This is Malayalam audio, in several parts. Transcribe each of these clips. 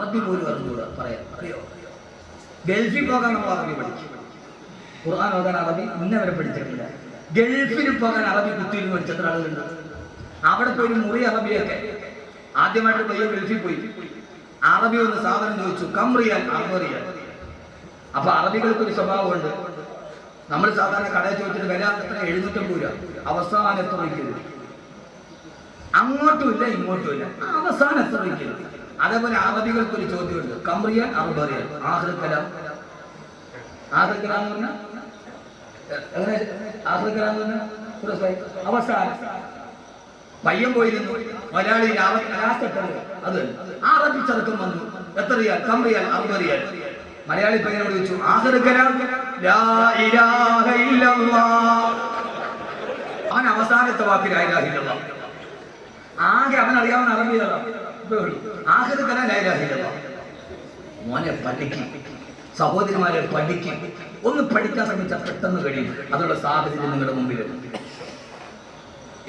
അറബി പോലും അറിഞ്ഞൂടാ പറയാം. അറിയോ? ഗൾഫിൽ പോകാൻ നമ്മൾ അറബി പഠിച്ചു, ഖുർആൻ ഓതാൻ അറബി ഇന്നവരെ പഠിച്ചിട്ടില്ല. ഗൾഫിൽ പോകാൻ അറബി കുത്തിയിരുന്ന് പഠിച്ച എത്ര ആളുകളുണ്ട്? അവിടെ പോയി മുറി അറബിയൊക്കെ ആദ്യമായിട്ട് പയ്യ ഗൾഫിൽ പോയി അറബി ഒന്ന് സാധനം ചോദിച്ചു, കംറിയാൻ അറബിയാൻ. അപ്പൊ അറബികൾക്കൊരു സ്വഭാവമുണ്ട്. നമ്മൾ സാധാരണ കടയിൽ ചോദിച്ചിട്ട് വില എത്ര 750 രൂപ, അവസാനം എത്ര വയ്ക്കരുത്, അങ്ങോട്ടും ഇല്ല ഇങ്ങോട്ടും ഇല്ല, അവസാനം എത്ര വയ്ക്കരുത്. അതേപോലെ അറബികൾക്കൊരു ചോദ്യമുണ്ട്, കംറിയാൻ അറബിയാൻ ആഹ്റക്കലാം. ആഹ്റക്കലാം എന്ന് പറഞ്ഞാൽ എങ്ങനെ? ആഹ്റക്കലാം എന്ന് പറഞ്ഞാൽ അവസാനം. പയ്യൻ പോയിരുന്നു മലയാളി അത് അറബി ചെറുക്കം വന്നു, എത്ര റിയാൽ? കംറിയാൻ അറബിയാൻ. മലയാളി പയ്യനോട് ചോദിച്ചു, ആഹ്റക്കലാം ലാ ഇലാഹ ഇല്ലല്ലാഹ്. അവൻ അവസാനത്തെ വാക്ക് ലാ ഇലാഹ ഇല്ലല്ലാഹ്. ആകെ അവൻ അറിയാവുന്ന അറബിയാണ്. ആഹ്റക്കലാം ലാ ഇലാഹ ഇല്ലല്ലാഹ്. മോനെ പഠിക്കും, സഹോദരിമാരെ പഠിക്കും. ഒന്ന് പഠിക്കാൻ ശ്രമിച്ചാൽ പെട്ടെന്ന് കഴിയും. അതിനുള്ള സാഹചര്യം നിങ്ങളുടെ മുമ്പിലുണ്ട്.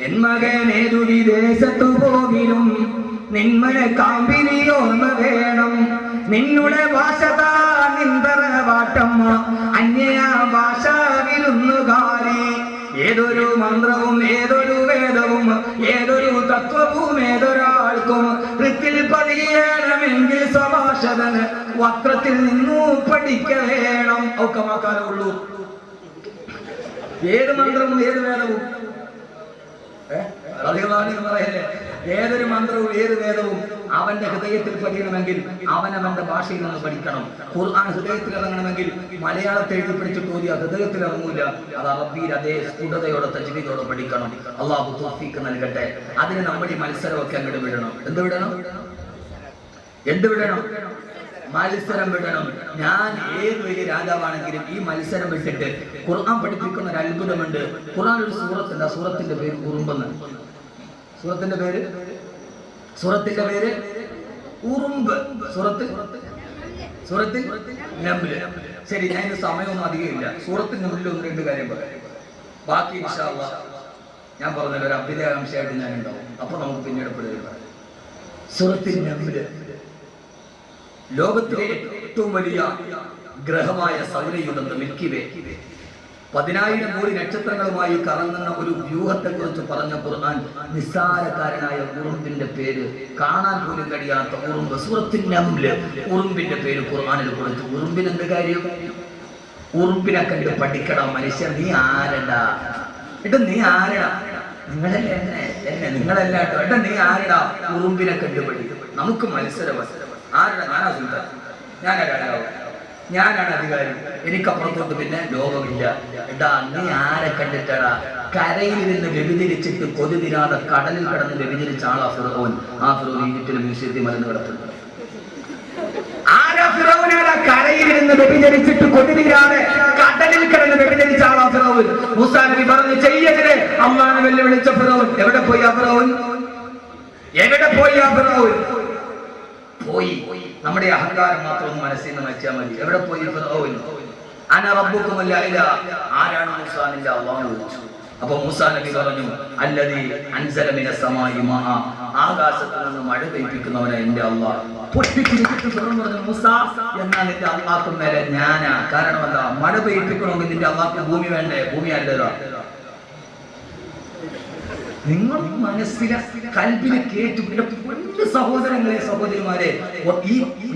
എൻ മകനേതു വിദേശത്തു പോകിലും നിന്മനെ കാമ്പിനി ഓർമ്മ വേണം. നിന്നുടെ ഭാഷ നിന്തറവാട്ടമ്മ അന്യ ഭാഷ വിരുന്നുകാരി. ഏതൊരു മന്ത്രവും ഏതൊരു വേദവും ഏതൊരു തത്വവും ഏതൊരാൾക്കും വൃത്തിൽ പതിയണമെങ്കിൽ സ്വഭാഷതന് വക്രത്തിൽ നിന്നു പഠിക്ക വേണം. ഒക്കെ വാക്കാനുള്ളൂ. ഏത് മന്ത്രവും ഏത് വേദവും പറയല്ലേ, ഏതൊരു മന്ത്രവും ഏത് വേദവും അവന്റെ ഹൃദയത്തിൽ പഠിക്കണമെങ്കിൽ അവനവന്റെ ഭാഷയിൽ നിന്ന് പഠിക്കണം. ഖുർആൻ ഹൃദയത്തിൽ ഇറങ്ങണമെങ്കിൽ മലയാളത്തെ എഴുതി പിടിച്ചിട്ട് ഓതിയ ഹൃദയത്തിൽ ഇറങ്ങൂല. അത് അറബിയിൽ അതേ സ്ഫുടതയോടെ തജ്വീദോടെ പഠിക്കണം. അള്ളാഹു തൗഫീഖ് നൽകട്ടെ. അതിന് നമ്മൾ ഈ മത്സരമൊക്കെ അങ്ങോട്ട് വിടണം. എന്ത് വിടണം? എന്ത് വിടണം? മത്സരം വിടണം. ഞാൻ ഏത് വലിയ രാജാവാണെങ്കിലും ഈ മത്സരം വിട്ടിട്ട് ഖുർആൻ പഠിപ്പിക്കുന്ന ഒരു അത്ഭുതമുണ്ട്. ഖുർആൻ ഒരു സൂറത്തുണ്ട്, ആ സൂറത്തിന്റെ പേര് ഉറുമ്പെന്ന്. സൂറത്തിന്റെ പേര് ഉറുമ്പ്. സൂറത്തിൽ നംല്. ശരി, ഞാൻ ഇതിന് സമയമൊന്നും അധികമില്ല. സൂറത്തിന്റെ മുന്നിൽ 1-2 കാര്യം പറയാം. ബാക്കി ഇൻഷാ അല്ലാഹ് ഞാൻ പറഞ്ഞല്ലോ, ഒരു അഭ്യുദയാംശമായിട്ട് ഞാൻ ഉണ്ടാവും. അപ്പൊ നമുക്ക് പിന്നീട് പറയാം. സൂറത്തിൽ നംല് ലോകത്തിലെ ഏറ്റവും വലിയ ഗ്രഹമായ സൗരയൂഥം മിൽക്കി വേ 10,000 കോടി നക്ഷത്രങ്ങളുമായി കറങ്ങുന്ന ഒരു വ്യൂഹത്തെ കുറിച്ച് പറഞ്ഞ ഖുർആൻ നിസ്സാരക്കാരനായ ഉറുമ്പിന്റെ പേര്, കാണാൻ പോലും കഴിയാത്ത ഉറുമ്പ്, സൂറത്തുൻ നംല്, ഉറുമ്പിന്റെ പേര് ഖുർആനിൽ കൊടുത്തു. ഉറുമ്പിന് എന്ത് കാര്യം? ഉറുമ്പിനെ കണ്ട് പഠിക്കണം മനുഷ്യൻ. നീ ആരടാ? ഏട്ടാ നീ ആരടാ? നിങ്ങളല്ല കേട്ടോ. ഏട്ടാ നീ ആരടാ? ഉറുമ്പിനെ കണ്ട് പഠിക്കും. നമുക്ക് മത്സരം. ആരടാ? ഞാനാ സുൽത്താൻ, ഞാനാ രാജാവ്, ഞാനാണ് അധികാരി, എനിക്കപ്പുറത്തോട്ട് പിന്നെ ലോകമില്ല. എടാ നീ ആരെ കണ്ടിട്ടടാ? കരയിൽ നിന്ന് വ്യഭിചരിച്ചിട്ട് കൊതി തീരാതെ കടലിൽ കിടന്ന് വ്യഭിചരിച്ച ആളാ ഫിറഔൻ. ആ ഫിറഔൻ ഈജിപ്തിലെ മ്യൂസിയത്തിൽ മലന്ന് കിടപ്പുണ്ട്. ആരാ ഫിറഔൻ? കരയിൽ നിന്ന് വ്യഭിചരിച്ചിട്ട് കൊതി തീരാതെ കടലിൽ കിടന്ന് വ്യഭിചരിച്ച ആളാ ഫിറഔൻ. മൂസാ നബി പറഞ്ഞു ചെയ്യരുത്, അല്ലാഹുവിനെ വെല്ലുവിളിച്ച ഫിറഔൻ. എവിടെ പോയി ആ ഫിറഔൻ? എവിടെ പോയി ആ ഫിറഔൻ? പോയി. നമ്മുടെ അഹങ്കാരം മാത്രം ഒന്ന് മനസ്സിൽ നിന്ന് വെച്ചാൽ മതി. എവിടെ പോയി ഫിറഔൻ? അന റബ്ബുക്കുമുൽ അഅ്ല. ആരാണ് മൂസാ? നിന്റെ അല്ലാഹു വിളിച്ചു. അപ്പൊ മൂസാ നബി പറഞ്ഞു അല്ലദീ അൻസല മിനസ് സമാഇ മാഅ. ആകാശത്തിൽ നിന്ന് മഴ പെയ്യിക്കുന്നവനാ എന്റെ അല്ലാഹ്. പൊട്ടിച്ചിരിച്ചിട്ട് ഫിറഔൻ പറഞ്ഞു മൂസാ എന്നാ നിന്റെ അല്ലാഹ്ക്ക് മേലെ ഞാനാ. കാരണം എന്താ? മഴ പെയ്യിക്കണമെങ്കിൽ നിന്റെ അല്ലാഹ്ക്ക് ഭൂമി വേണ്ടേ? ഭൂമി ആരുടേതാ? നിങ്ങൾ മനസ്സിലെ കൽബിനെ കേട്ടു. പൊന്നു സഹോദരങ്ങളെ സഹോദരിമാരെ,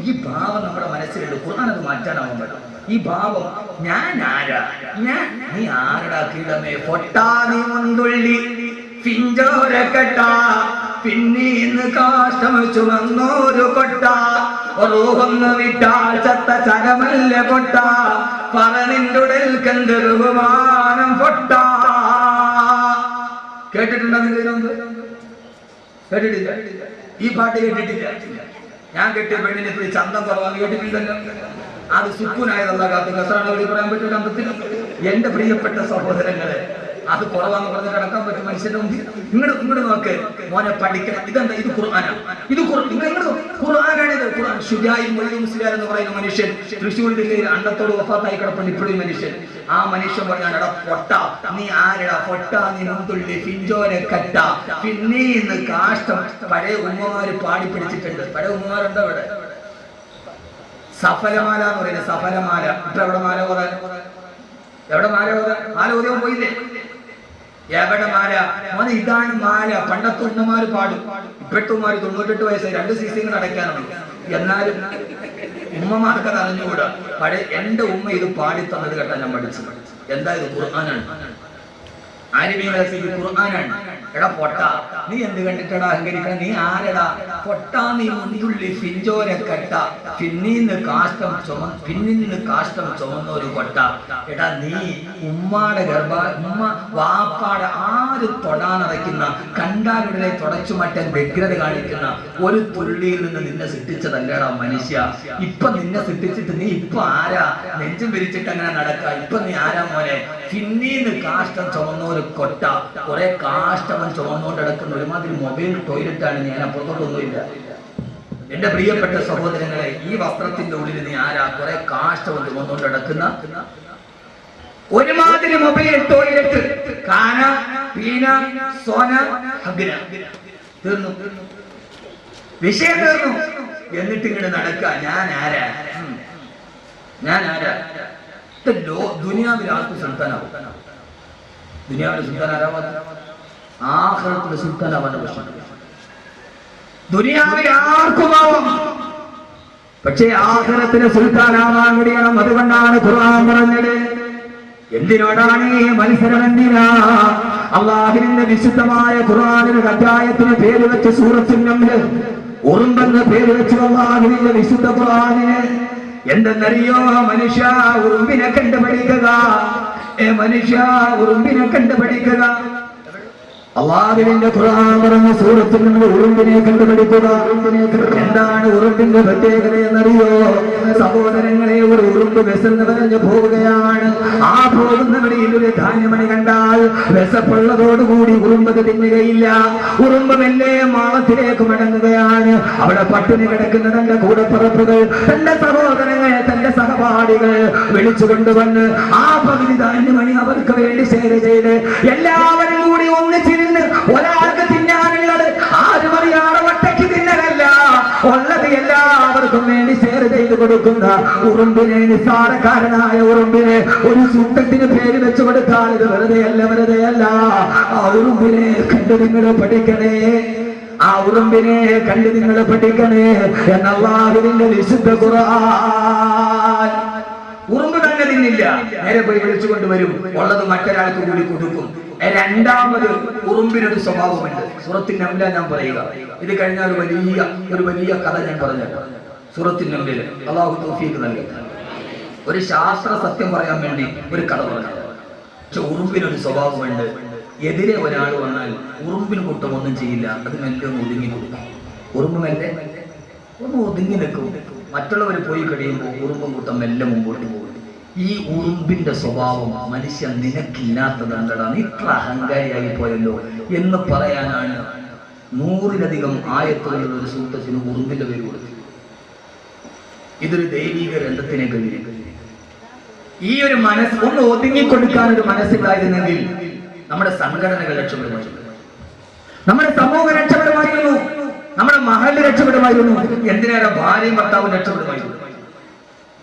ഈ ഭാവം നമ്മുടെ മനസ്സിലുണ്ട്. ഖുർആൻ അത് മാറ്റാനാവും വേണം. ഈ ഭാവം ഞാൻ ആരാ? നീ ആരടാ? കിടമേ പൊട്ടാ നീ മുന്തുള്ളി പിഞ്ചോര കെട്ട പിന്നീന്ന് കാഷ്ടം ചുമന്നോരു കൊട്ട റൂഹൊന്ന് വിട്ടാൽ ചത്ത ചകമല്ല കൊട്ട പറനിന്റുടൽ കണ്ട് ബഹുമാനം പൊട്ട. കേട്ടിട്ടുണ്ടോ നിങ്ങൾ? കേട്ടിട്ടില്ല? ഈ പാട്ട് കേട്ടിട്ടില്ല? ഞാൻ കെട്ടിയ പെണ്ണിനെ പോയി ചന്തം കുറവാന്ന് കേട്ടിട്ടില്ലല്ലോ. അത് സുക്കൂനായതല്ല കാത്ത് കസാണ് പറയാൻ പറ്റില്ല. അമ്പത്തിൽ എന്റെ പ്രിയപ്പെട്ട സഹോദരങ്ങളെ, അത് കുറവാന്ന് പറഞ്ഞ് കിടക്കാൻ പറ്റും മനുഷ്യന്റെ മുമ്പിൽ? ഇങ്ങോട്ട് നോക്ക് മോനെ, പഠിക്കണം. ഇതെന്താ? ഇത് ഖുർആനാണ്. ഇത് ഖുർആനാണിത്. ഖുർആൻ. ഷുജാഇ മൊയ്‌ലി മുസ്ലിയാർ എന്ന് പറയുന്ന മനുഷ്യൻ തൃശ്ശൂർ ജില്ലയിൽ അണ്ടത്തോട് വഫാത്തായി കിടപ്പുണ്ട് ഇപ്പോഴും മനുഷ്യൻ. ആ മനുഷ്യൻ പറഞ്ഞാണ് എടാ പൊട്ട നീ ആരടാ? പൊട്ട നീ മുന്തുള്ളി പിഞ്ചോര കട്ട പിന്നീന്ന് കാഷ്ടം. പഴയ ഉമ്മമാര് പാടി പിടിച്ചിട്ടുണ്ട്. പഴയ ഉമ്മമാരുണ്ടോ ഇവിടെ? സഫലമാല എന്ന് പറയുന്നത് സഫലമാല. ഇപ്പൊ എവിടെ മാല ഓതാൻ? എവിടെ മാല ഓതാൻ? മാല ഓതിയാൻ പോയില്ലേ? എവിടെ മാല? മോനെ ഇതാണ് മാല. പണ്ടത്തെ ഉമ്മമാര് പാടും. ഇപ്പോഴത്തെ ഉമ്മമാര് 98 വയസ്സായി 2 സീസിങ്ങൾ അടയ്ക്കാനാണ്. എന്നാലും ഉമ്മമാർക്ക് അത് അറിഞ്ഞുകൂടാ. പഴയ എന്റെ ഉമ്മ ഇത് പാടി തന്നത് കേട്ടാ ഞാൻ പഠിച്ചത്. എന്താ ഇത്? ഖുർആനാണ്. ഖുർആനാണ്. എടാ പൊട്ട, നീ എന്ത് കണ്ടിട്ടടാ അഹങ്കരിക്കണ? നീ ആരടാ പൊട്ട? നീ മുന്തുള്ളി ഫിഞ്ചോരക്കട്ട, പിന്നീന്ന് കാഷ്ടം ചുമന്ന ഒരു കൊട്ട. എടാ നീ ഉമ്മാടെ ഉമ്മ വാപ്പാടെ ആര് തൊടാനറയ്ക്കുന്ന കണ്ടാലുടനെ തുടച്ചു മാറ്റാൻ വ്യഗ്രത കാണിക്കുന്ന ഒരു തുള്ളിയിൽ നിന്ന് നിന്നെ സൃഷ്ടിച്ചതല്ലടാ മനുഷ്യ. ഇപ്പൊ നിന്നെ സൃഷ്ടിച്ചിട്ട് നീ ഇപ്പൊ ആരാ? നെഞ്ചും വിരിച്ചിട്ട് അങ്ങനെ നടക്ക. ഇപ്പൊ നീ ആരാ മോനെ? പിന്നീന്ന് കാഷ്ടം ചുമന്ന ഒരു കൊട്ട. കുറെ കാഷ്ടവൻ ചുമന്നുകൊണ്ട് നടക്കുന്ന ഒരുമാതിരി മൊബൈൽ ടോയ്ലറ്റാണ്. ഞാൻ അപ്പുറത്തോട്ടൊന്നുമില്ല. എന്റെ പ്രിയപ്പെട്ട സഹോദരങ്ങളെ, ഈ വസ്ത്രത്തിന്റെ ഉള്ളിൽ നീ ആരാ? കുറെ കാഷ്ടവൻ ചുമന്നുകൊണ്ട് നടക്കുന്ന ഒരുമാതിരി മൊബൈൽ ടോയ്ലറ്റ്. കാന പീന സോന ഹഗ്ന. തീർന്നു, വിഷയം തീർന്നു. എന്നിട്ട് ഇങ്ങനെ നടക്ക. ഞാൻ ആരാ? ദുനിയാവിൽ ആർക്കും സുൽത്താനാവും. ദുനിയാവിലെ സുൽത്താൻ ആരാവാ? ആഖിറത്തിലെ സുൽത്താനാവാന്റെ പ്രശ്നം. ദുനിയാവിൽ ആർക്കുമാവും, പക്ഷേ ആഖിറത്തിലെ സുൽത്താനാവാൻ കഴിയണം. അതുകൊണ്ടാണ് ഖുർആൻ പറഞ്ഞത്. എന്തിനോടാണ് ഈ മത്സരം? എന്തിനാ? അല്ലാഹുവിന്റെ വിശുദ്ധമായ ഖുർആനിലെ അധ്യായത്തിന് പേര് വെച്ച് സൂറത്തുൽ നംൽ ഉറുമ്പെന്ന് പേര് വെച്ച് അല്ലാഹുവിന്റെ വിശുദ്ധ ഖുർആനിനെ എന്തെന്നറിയോ? മനുഷ്യ ഉറുമ്പിനെ കണ്ടുപിടിക്കുക. മനുഷ്യ ഉറുമ്പിനെ കണ്ടുപിടിക്കുക. അല്ലാഹുവിന്റെ ഖുർആൻ പറഞ്ഞ സൂറത്തിൽ നിന്ന് ഉറുമ്പിനെ കണ്ടുപിടിക്കുക. എന്താണ് ഉറുമ്പിന്റെ പ്രത്യേകത എന്നറിയോ? സഹോദരങ്ങളെ, ഒരു ഉറുമ്പ് വിശന്ന് പറഞ്ഞ് പോവുകയാണ്. ആ പോകുന്ന വഴിയിൽ ഒരു ധാന്യമണി കണ്ടാൽ വിശപ്പുള്ളതോടുകൂടി ഉറുമ്പത് തിന്നുകയില്ല. ഉറുമ്പ് മെല്ലെ മാളത്തിലേക്ക് മടങ്ങുകയാണ്. അവിടെ പട്ടിണി കിടക്കുന്ന തന്റെ കൂടപ്പറപ്പുകൾ, തന്റെ സഹോദരങ്ങൾ, തന്റെ സഹപാഠികൾ വിളിച്ചു കൊണ്ടുവന്ന് ആ പകുതി ധാന്യമണി അവർക്ക് വേണ്ടി ഷെയർ ചെയ്ത് എല്ലാവരും കൂടി ഒന്നിച്ചിരുന്ന് ഒരാൾക്ക് തിന്നാനുള്ളത് ആരും അറിയാതെ ഒറ്റയ്ക്ക് തിന്നലല്ല, ഉള്ളത് എല്ലാവർക്കും വേണ്ടി ഷെയർ ചെയ്ത് കൊടുക്കുന്ന ഉറുമ്പിനെ, നിസ്സാരക്കാരനായ ഉറുമ്പിനെ ഒരു സൂക്തത്തിന് പേര് വെച്ചു കൊടുത്താൽ ഇത് വെറുതെയല്ല. ആ ഉറുമ്പിനെ കണ്ടു നിങ്ങൾ പഠിക്കണേ. ആ ഉറുമ്പിനെ കണ്ടു നിങ്ങൾ പഠിക്കണേ എന്ന അല്ലാഹുവിന്റെ വിശുദ്ധ ഖുർആൻ. ഉറുമ്പ് തന്നെ തിന്നില്ല, നേരെ പോയി വിളിച്ചു കൊണ്ടുവരും. ഉള്ളത് മറ്റൊരാൾക്ക് കൂടി കൊടുക്കും. രണ്ടാമത് ഉറുമ്പിനൊരു സ്വഭാവമുണ്ട്. സൂറത്തുൽ നംൽ ഞാൻ പറയുക. ഇത് കഴിഞ്ഞാൽ ഒരു വലിയ കഥ ഞാൻ പറഞ്ഞു. സൂറത്തുൽ നംലിൽ അല്ലാഹു തൗഫീഖ് നൽകി. ഒരു ശാസ്ത്ര സത്യം പറയാൻ വേണ്ടി ഒരു കഥ പറഞ്ഞു. പക്ഷെ ഉറുമ്പിനൊരു സ്വഭാവമുണ്ട്. എതിരെ ഒരാൾ വന്നാൽ ഉറുമ്പിന് കൂട്ടം ഒന്നും ചെയ്യില്ല. അത് മെല്ലെ ഒന്ന് ഒതുങ്ങി കൊടുക്കും. ഉറുമ്പ് മെല്ലെ ഒന്ന് ഒതുങ്ങി നിൽക്കും. മറ്റുള്ളവർ പോയി കഴിയുമ്പോൾ ഉറുമ്പും കൂട്ടം മെല്ലെ മുമ്പോട്ട് പോകും. ഈ ഉറുമ്പിന്റെ സ്വഭാവം മനുഷ്യൻ നിനക്കില്ലാത്തതെന്താ, നീ ഇത്ര അഹങ്കാരിയായി പോയല്ലോ എന്ന് പറയാനാണ് 100-ലധികം ആയത്തുകളുള്ള ഒരു സൂക്തത്തിന് ഉറുമ്പിന്റെ പേര് കൊടുത്തു. ഇതൊരു ദൈവിക രംഗത്തിനെ കഴിഞ്ഞു. ഈ ഒരു മനസ്സ് ഒന്ന് ഒതുങ്ങിക്കൊടുക്കാൻ ഒരു മനസ്സിലായിരുന്നെങ്കിൽ നമ്മുടെ സംഘടനകൾ രക്ഷപ്പെടുമായിരുന്നു, നമ്മുടെ സമൂഹം രക്ഷപ്പെടുമായിരുന്നു, നമ്മുടെ മഹല്ല് രക്ഷപ്പെടുമായിരുന്നു. എന്തിനേറെ ഭാര്യയും ഭർത്താവും രക്ഷപ്പെടുമായിരുന്നു.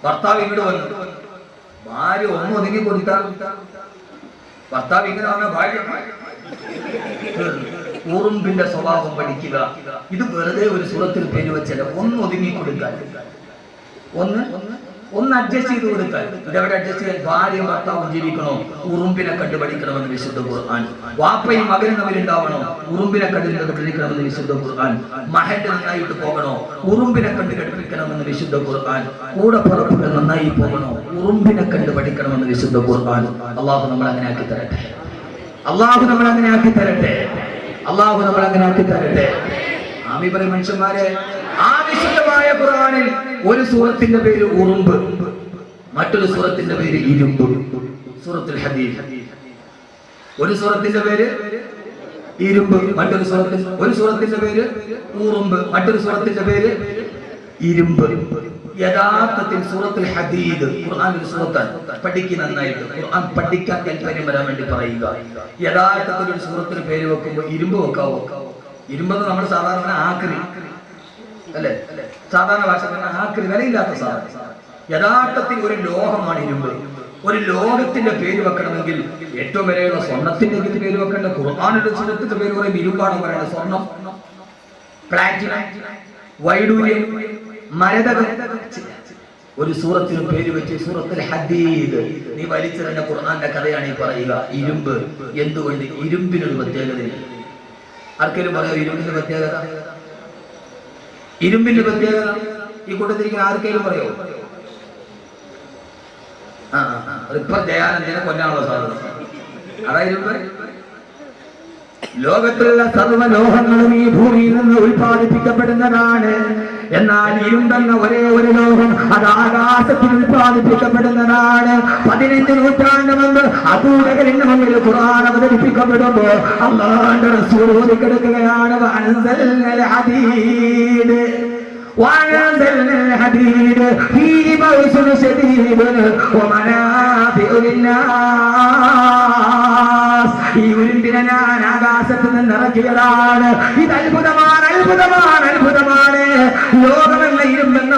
ഭർത്താവ് ഇങ്ങോട്ട് വന്നു, ഭാര്യ ഒന്ന് ഒതുങ്ങി കൊടുത്താൽ ഭർത്താവ് ഇങ്ങനെ വന്ന ഭാര്യ ഉറുമ്പിന്റെ സ്വഭാവം പഠിക്കുക. ഇത് വെറുതെ ഒരു സൂറത്തിൽ പേര് വെച്ചല്ല. ഒന്ന് ഒതുങ്ങി കൊടുക്കാൻ, ഒന്ന് അഡ്ജസ്റ്റ് ചെയ്ത് കൊടുക്കാൻ. ഇതെവിടെ അഡ്ജസ്റ്റ് ചെയ്യാൻ? ഭാര്യയും ഭർത്താവും ജീവിക്കണോ? ഉറുമ്പിനെ കണ്ടു പഠിക്കണമെന്ന് വിശുദ്ധ ഖുർആൻ. വാപ്പയും മകനും തമ്മിലുണ്ടാവണോ? ഉറുമ്പിനെ കണ്ടു പഠിക്കണമെന്ന് വിശുദ്ധ ഖുർആൻ. മഹല്ല് നന്നായിട്ട് പോകണോ? ഉറുമ്പിനെ കണ്ടു പഠിക്കണമെന്ന് വിശുദ്ധ ഖുർആൻ. കൂടെ പുറപ്പുകൾ നന്നായി പോകണോ? ഉറുമ്പിനെ കണ്ടു പഠിക്കണമെന്ന് വിശുദ്ധ ഖുർആൻ. അള്ളാഹു നമ്മൾ അങ്ങനെ ആക്കി തരട്ടെ. അള്ളാഹു നമ്മൾ അങ്ങനെ ആക്കി തരട്ടെ. അള്ളാഹു നമ്മൾ അങ്ങനെ ആക്കി തരട്ടെ. ആമീൻ പറയും മനുഷ്യന്മാരെ. ആ വിശുദ്ധമായ ഖുർആനിൽ ഒരു സൂറത്തിന്റെ പേര് ഉറുമ്പ്, മറ്റൊരു സൂറത്തിന്റെ പേര് ഇരുമ്പ്. സൂറത്തുൽ ഹദീദ്. ഒരു സൂറത്തിന്റെ പേര് ഇരുമ്പ്, ഒരു സൂറത്തിന്റെ പേര് ഉറുമ്പ്, മറ്റൊരു സൂറത്തിന്റെ പേര് ഇരുമ്പ്. യഥാർത്ഥത്തിൽ സൂറത്തുൽ ഹദീദ് ഖുർആനിൽ സൂറത്താണ്. പഠിക്കുക നന്നായിട്ട്. ഖുർആൻ പഠിക്കാൻ താല്പര്യം വരാൻ വേണ്ടി പറയുക. യഥാർത്ഥത്തിൽ ഒരു സൂറത്തിന് പേര് വെക്കുമ്പോൾ ഇരുമ്പ് വെക്കാവോ? ഇരുമ്പെന്ന് നമ്മൾ സാധാരണ ആക്രി അല്ലേ? സാധാരണ ഭാഷ ആക്രി വിലയില്ലാത്ത സാധനം. യഥാർത്ഥത്തിൽ ഒരു ലോഹമാണ് ഇരുമ്പ്. ഒരു ലോകത്തിന്റെ പേര് വെക്കണമെങ്കിൽ ഏറ്റവും വിലയുള്ള സ്വർണത്തിന്റെ പേര് വെക്കേണ്ട, ഖുർആനിന്റെ സുന്നത്തിന്റെ പേര് പറയും ഇരുമ്പാണ് പറയേണ്ടത്. സ്വർണം, പ്ലാറ്റിനം, വൈഡൂര്യം, മരതകം. ഒരു സൂറത്തിന് പേര് വെച്ച് സൂറത്തുൽ ഹദീദ്. നീ വലിച്ചെറിഞ്ഞ ഖുർആന്റെ കഥയാണ് ഈ പറയുക. ഇരുമ്പ്. എന്തുകൊണ്ട്? ഇരുമ്പിനൊരു പ്രത്യേകതയില്ല. ആർക്കെങ്കിലും പറയാം ഇരുമ്പിന്റെ പ്രത്യേകത? ഇരുമ്പിന്റെ പ്രത്യേകത ഈ കൂട്ടത്തിരിക്കുന്ന ആർക്കെങ്കിലും പറയോ? ഇപ്പൊ ദയാനന്ദനെ കൊല്ലാനുള്ള സാധനം അതായിരുന്നു. ലോകത്തുള്ള സർവ്വലോഹങ്ങളും ഈ ഭൂമിയിൽ നിന്ന് ഉൽപ്പാദിപ്പിക്കപ്പെടുന്നതാണ്. എന്നാൽ ഇരുണ്ടെന്ന ഒരേ ഒരു ലോകം അത് ആകാശത്തിൽ ഉൽപ്പാദിപ്പിക്കപ്പെടുന്നതാണ്. 15 നൂറ്റാണ്ട് മുമ്പ് അബൂജഹലിന്റെ മുമ്പിൽ ഖുർആൻ അവതരിപ്പിക്കപ്പെടുമ്പോ അല്ലാഹുവിന്റെ റസൂൽ ഓതിക്കെടുക്കുകയാണ് വഅൻസൽനൽ ഹദീദ് وأنزلنا الحديد فيه بأس شديد ومنافع للناس. ഈ ഇരുമ്പിനെ ഞാൻ ആകാശത്ത് നിന്ന് ഇറക്കിയതാണ്. ഇത് അത്ഭുതമാണ്, അത്ഭുതമാണ്, അത്ഭുതമാണ്. ലോകമെന്ന ഇരുമ്പെന്ന